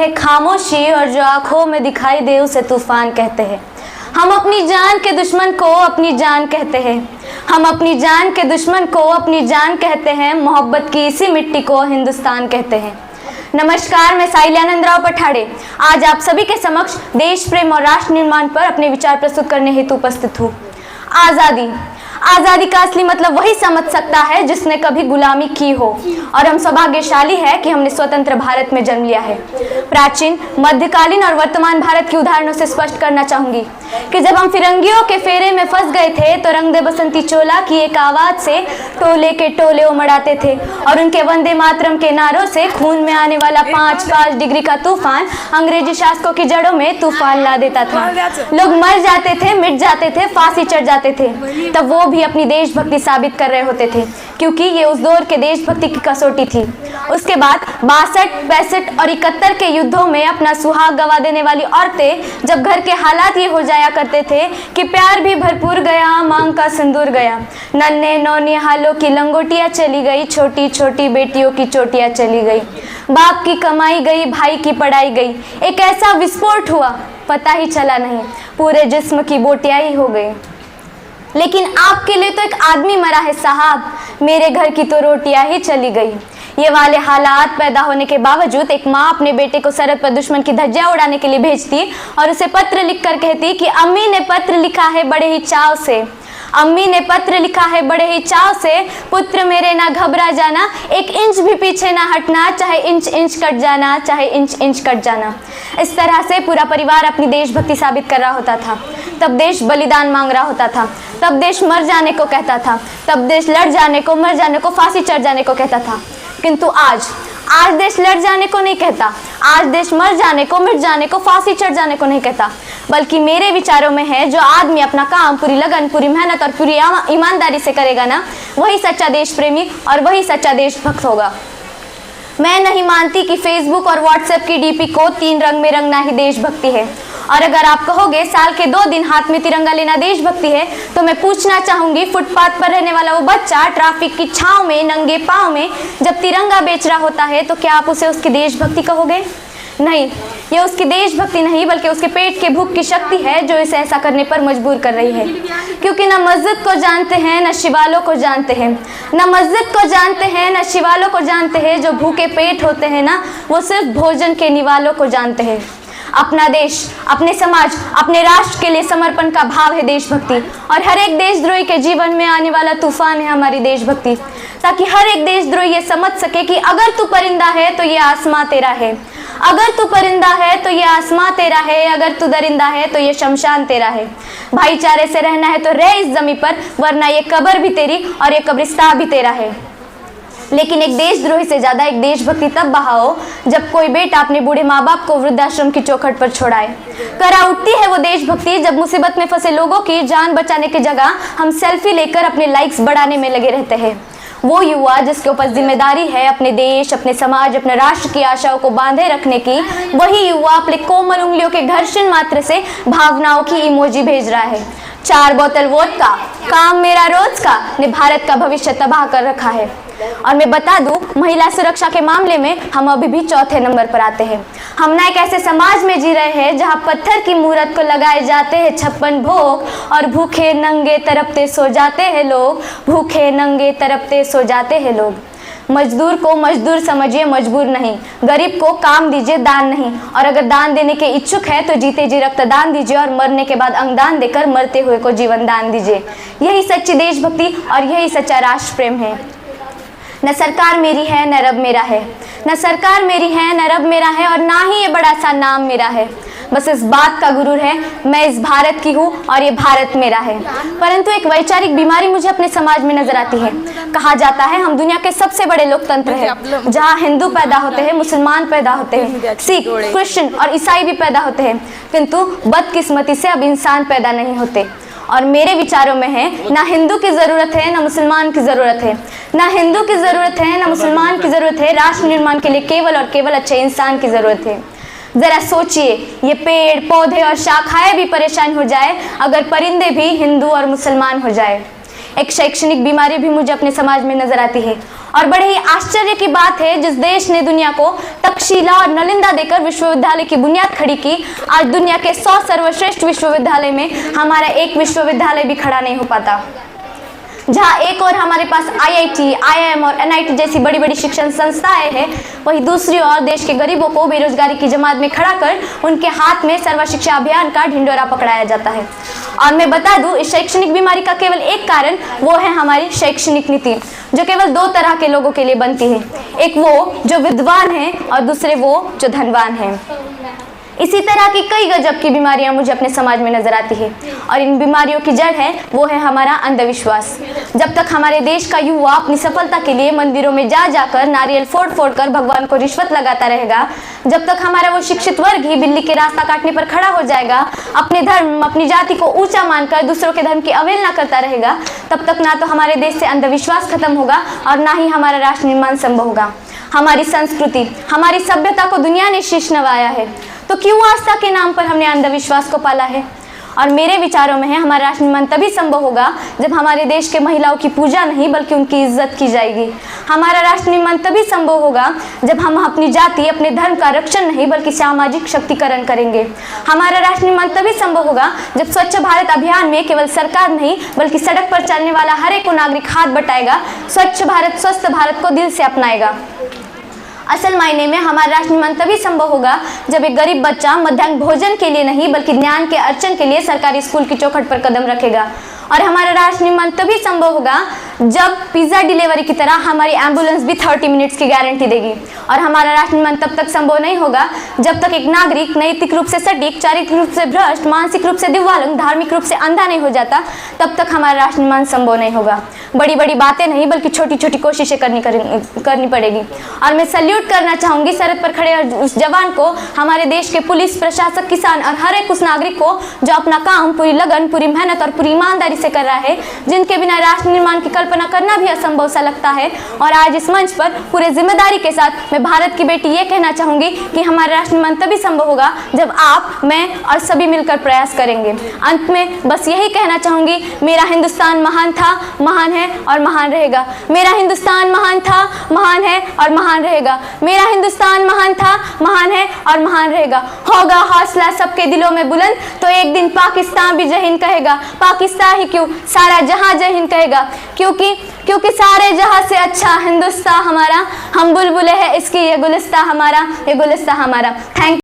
है खामोशी और जो आंखों में दिखाई दे उसे तूफान कहते हैं। हम अपनी जान के दुश्मन को अपनी जान कहते हैं। हम अपनी जान के दुश्मन को अपनी जान कहते हैं। मोहब्बत की इसी मिट्टी को हिंदुस्तान कहते हैं। नमस्कार, मैं साइल्यानंदराव पठाड़े आज आप सभी के समक्ष देश प्रेम और राष्ट्र निर्माण पर अपने विचार प्रस्तुत करने हेतु उपस्थित हूँ। आज़ादी का असली मतलब वही समझ सकता है जिसने कभी गुलामी की हो, और हम सौभाग्यशाली है कि हमने स्वतंत्र भारत में जन्म लिया है। प्राचीन, मध्यकालीन और वर्तमान भारत के उदाहरणों से स्पष्ट करना चाहूंगी कि जब हम फिरंगियों के फेरे में फंस गए थे तो रंग दे बसंती चोला की एक आवाज से टोले के टोले उमड़ाते थे, और उनके वंदे मातरम के नारों से खून में आने वाला 5-5 डिग्री का तूफान अंग्रेजी शासकों की जड़ों में तूफान ला देता था। लोग मर जाते थे, मिट जाते थे, फांसी चढ़ जाते थे, तब वो भी अपनी देशभक्ति साबित कर रहे होते थे, क्योंकि ये उस दौर के देशभक्ति की कसौटी थी। उसके बाद 62, 65 और 71 के युद्धों में अपना सुहाग गवा देने वाली औरतें जब घर के हालात ये हो जाया करते थे कि प्यार भी भरपूर गया, मांग का सिंदूर गया, नन्हे नौने हालों की लंगोटियां चली गई, छोटी छोटी बेटियों की चोटियां चली गई, बाप की कमाई गई, भाई की पढ़ाई गई, एक ऐसा विस्फोट हुआ पता ही चला नहीं, पूरे जिस्म की बोटियां ही हो गई। लेकिन आपके लिए तो एक आदमी मरा है साहब, मेरे घर की तो रोटियां ही चली गई। ये वाले हालात पैदा होने के बावजूद एक माँ अपने बेटे को सरहद पर दुश्मन की धज्जियां उड़ाने के लिए भेजती और उसे पत्र लिखकर कहती कि अम्मी ने पत्र लिखा है बड़े ही चाव से, अम्मी ने पत्र लिखा है बड़े ही चाव से, पुत्र मेरे ना घबरा जाना, 1 इंच भी पीछे ना हटना, चाहे इंच इंच कट जाना, चाहे इंच इंच कट जाना। इस तरह से पूरा परिवार अपनी देशभक्ति साबित कर रहा होता था। तब देश बलिदान मांग रहा होता था, तब देश मर जाने को कहता था, तब देश लड़ जाने को, मर जाने को, फांसी चढ़ जाने को कहता था। किंतु आज देश लड़ जाने को नहीं कहता, आज देश मर जाने को, मिट जाने को, फांसी चढ़ जाने को नहीं कहता, बल्कि मेरे विचारों में है जो आदमी अपना काम पूरी लगन, पूरी मेहनत और पूरी ईमानदारी से करेगा ना, वही सच्चा देश प्रेमी और वही सच्चा देशभक्त होगा। मैं नहीं मानती कि फेसबुक और व्हाट्सएप की डीपी को 3 रंग में रंगना ही देशभक्ति है, और अगर आप कहोगे साल के 2 दिन हाथ में तिरंगा लेना देशभक्ति है, तो मैं पूछना चाहूंगी, फुटपाथ पर रहने वाला वो बच्चा ट्रैफिक की छांव में नंगे पांव में जब तिरंगा बेच रहा होता है, तो क्या आप उसे उसकी देशभक्ति कहोगे? नहीं, ये उसकी देशभक्ति नहीं बल्कि उसके पेट के भूख की शक्ति है जो इसे ऐसा करने पर मजबूर कर रही है। क्योंकि न मस्जिद को जानते हैं, न शिवालों को जानते हैं, न मस्जिद को जानते हैं, न शिवालों को जानते हैं, जो भूखे पेट होते हैं ना, वो सिर्फ भोजन के निवालों को जानते हैं। अपना देश, अपने समाज, अपने राष्ट्र के लिए समर्पण का भाव है देशभक्ति, और हर एक देशद्रोही के जीवन में आने वाला तूफान है हमारी देशभक्ति, ताकि हर एक देशद्रोही ये समझ सके कि अगर तू परिंदा है तो ये आसमां तेरा है, अगर तू परिंदा है तो ये आसमां तेरा है, अगर तू दरिंदा है तो ये शमशान तेरा है। भाईचारे से रहना है तो रह इस जमीन पर, वरना ये कब्र भी तेरी और ये कब्रिस्तान भी तेरा है। लेकिन एक देशद्रोही से ज्यादा एक देशभक्ति तब बहाओ जब कोई बेटा अपने बूढ़े माँ बाप को वृद्धाश्रम की चौखट पर छोड़ाए। करा उठती है वो देशभक्ति जब मुसीबत में फंसे लोगों की जान बचाने की जगह हम सेल्फी लेकर अपने लाइक्स बढ़ाने में लगे रहते हैं। वो युवा जिसके ऊपर जिम्मेदारी है अपने देश, अपने समाज, अपने राष्ट्र की आशाओं को बांधे रखने की, वही युवा अपने कोमल उंगलियों के घर्षण मात्र से भावनाओं की इमोजी भेज रहा है। 4 बोतल वोडका, काम मेरा रोज का, ने भारत का भविष्य तबाह कर रखा है। और मैं बता दूं, महिला सुरक्षा के मामले में हम अभी भी 4थे नंबर पर आते हैं। हम ना एक ऐसे समाज में जी रहे हैं जहां पत्थर की मूरत को लगाए जाते हैं 56 भोग, और भूखे नंगे तड़पते सो जाते हैं लोग, भूखे नंगे तड़पते सो जाते हैं लोग। मजदूर को मजदूर समझिए, मजबूर नहीं। गरीब को काम दीजिए, दान नहीं। और अगर दान देने के इच्छुक है तो जीते जी रक्तदान दीजिए, और मरने के बाद अंगदान देकर मरते हुए को जीवन दान दीजिए। यही सच्ची देशभक्ति और यही सच्चा राष्ट्र प्रेम है। न सरकार मेरी है न रब मेरा है, न सरकार मेरी है न रब मेरा है, और ना ही ये बड़ा सा नाम मेरा है। बस इस बात का गुरूर है मैं इस भारत की हूँ और ये भारत मेरा है। परंतु एक वैचारिक बीमारी मुझे अपने समाज में नजर आती है। कहा जाता है हम दुनिया के सबसे बड़े लोकतंत्र हैं, जहाँ हिंदू पैदा होते हैं, मुसलमान पैदा होते हैं, सिख, क्रिश्चियन और ईसाई भी पैदा होते हैं, किंतु बदकिस्मती से अब इंसान पैदा नहीं होते। और मेरे विचारों में है ना हिंदू की जरूरत है ना मुसलमान की जरूरत है, ना हिंदू की जरूरत है ना मुसलमान की जरूरत है। राष्ट्र निर्माण के लिए केवल और केवल अच्छे इंसान की जरूरत है। जरा सोचिए, ये पेड़ पौधे और शाखाएं भी परेशान हो जाए अगर परिंदे भी हिंदू और मुसलमान हो जाए। एक शैक्षणिक बीमारी भी मुझे अपने समाज में नजर आती है, और बड़े ही आश्चर्य की बात है, जिस देश ने दुनिया को तक्षशिला और नालंदा देकर विश्वविद्यालय की बुनियाद खड़ी की, आज दुनिया के 100 सर्वश्रेष्ठ विश्वविद्यालय में हमारा एक विश्वविद्यालय भी खड़ा नहीं हो पाता। जहाँ एक और हमारे पास IIT, IIM और NIT जैसी बड़ी बड़ी शिक्षण संस्थाएं हैं, वहीं दूसरी ओर देश के गरीबों को बेरोजगारी की जमात में खड़ा कर उनके हाथ में सर्व शिक्षा अभियान का ढिंडोरा पकड़ाया जाता है। और मैं बता दूं, इस शैक्षणिक बीमारी का केवल एक कारण वो है हमारी शैक्षणिक नीति, जो केवल 2 तरह के लोगों के लिए बनती है, एक वो जो विद्वान हैं और दूसरे वो जो धनवान हैं। इसी तरह की कई गजब की बीमारियां मुझे अपने समाज में नजर आती है, और इन बीमारियों की जड़ है वो है हमारा अंधविश्वास। जब तक हमारे देश का युवा अपनी सफलता के लिए मंदिरों में जा जाकर नारियल फोड़ फोड़ कर भगवान को रिश्वत लगाता रहेगा, जब तक हमारा वो शिक्षित वर्ग ही बिल्ली के रास्ता काटने पर खड़ा हो जाएगा, अपने धर्म अपनी जाति को ऊंचा मानकर दूसरों के धर्म की अवहेलना करता रहेगा, तब तक ना तो हमारे देश से अंधविश्वास खत्म होगा और ना ही हमारा राष्ट्र निर्माण संभव होगा। हमारी संस्कृति, हमारी सभ्यता को दुनिया ने शीश नवाया है, तो क्यों आस्था के नाम पर हमने अंधविश्वास को पाला है? और मेरे विचारों में है, हमारा राष्ट्र निर्माण तभी संभव होगा जब हमारे देश के महिलाओं की पूजा नहीं बल्कि उनकी इज्जत की जाएगी। हमारा राष्ट्र निर्माण तभी संभव होगा जब हम अपनी जाति, अपने धर्म का रक्षण नहीं बल्कि सामाजिक शक्तिकरण करेंगे। हमारा राष्ट्र निर्माण तभी संभव होगा जब स्वच्छ भारत अभियान में केवल सरकार नहीं बल्कि सड़क पर चलने वाला हर एक नागरिक हाथ बटाएगा, स्वच्छ भारत स्वस्थ भारत को दिल से अपनाएगा। असल मायने में हमारा राष्ट्र निर्माण तभी संभव होगा जब एक गरीब बच्चा मध्याह्न भोजन के लिए नहीं बल्कि ज्ञान के अर्जन के लिए सरकारी स्कूल की चौखट पर कदम रखेगा। और हमारा राष्ट्र निर्माण तभी संभव होगा जब पिज्जा डिलीवरी की तरह हमारी एम्बुलेंस भी 30 मिनट्स की गारंटी देगी। और हमारा राष्ट्र निर्माण तब तक संभव नहीं होगा जब तक एक नागरिक नैतिक रूप से सटीक, चारित्रिक रूप से भ्रष्ट, मानसिक रूप से दिव्यांग, धार्मिक रूप से अंधा नहीं हो जाता, तब तक हमारा राष्ट्र निर्माण संभव नहीं होगा। बड़ी बड़ी बातें नहीं बल्कि छोटी छोटी कोशिशें करनी पड़ेगी। और मैं सल्यूट करना चाहूँगी सरहद पर खड़े उस जवान को, हमारे देश के पुलिस प्रशासक, किसान और हर एक उस नागरिक को जो अपना काम पूरी लगन, पूरी मेहनत और पूरी ईमानदारी से कर रहा है, जिनके बिना राष्ट्र निर्माण की कल्पना करना भी असंभव सा लगता है। और आज इस मंच पर पूरे जिम्मेदारी के साथ मैं भारत की बेटी ये कहना चाहूँगी कि हमारा राष्ट्र निर्माण तभी संभव होगा जब आप, मैं और सभी मिलकर प्रयास करेंगे। अंत में बस यही कहना चाहूँगी, मेरा हिंदुस्तान महान था, महान है और महान रहेगा। मेरा हिंदुस्तान महान था, महान है और महान रहेगा। मेरा हिंदुस्तान महान था, महान है और महान रहेगा। होगा हौसला सबके दिलों में बुलंद, तो एक दिन पाकिस्तान भी जय हिंद कहेगा। पाकिस्तान ही क्यों, सारा जहां जय हिंद कहेगा, क्योंकि सारे जहां से अच्छा हिंदुस्तान हमारा। हम बुलबुले हैं इसकी, ये गुलिस्तान हमारा, ये गुलिस्तान हमारा। थैंक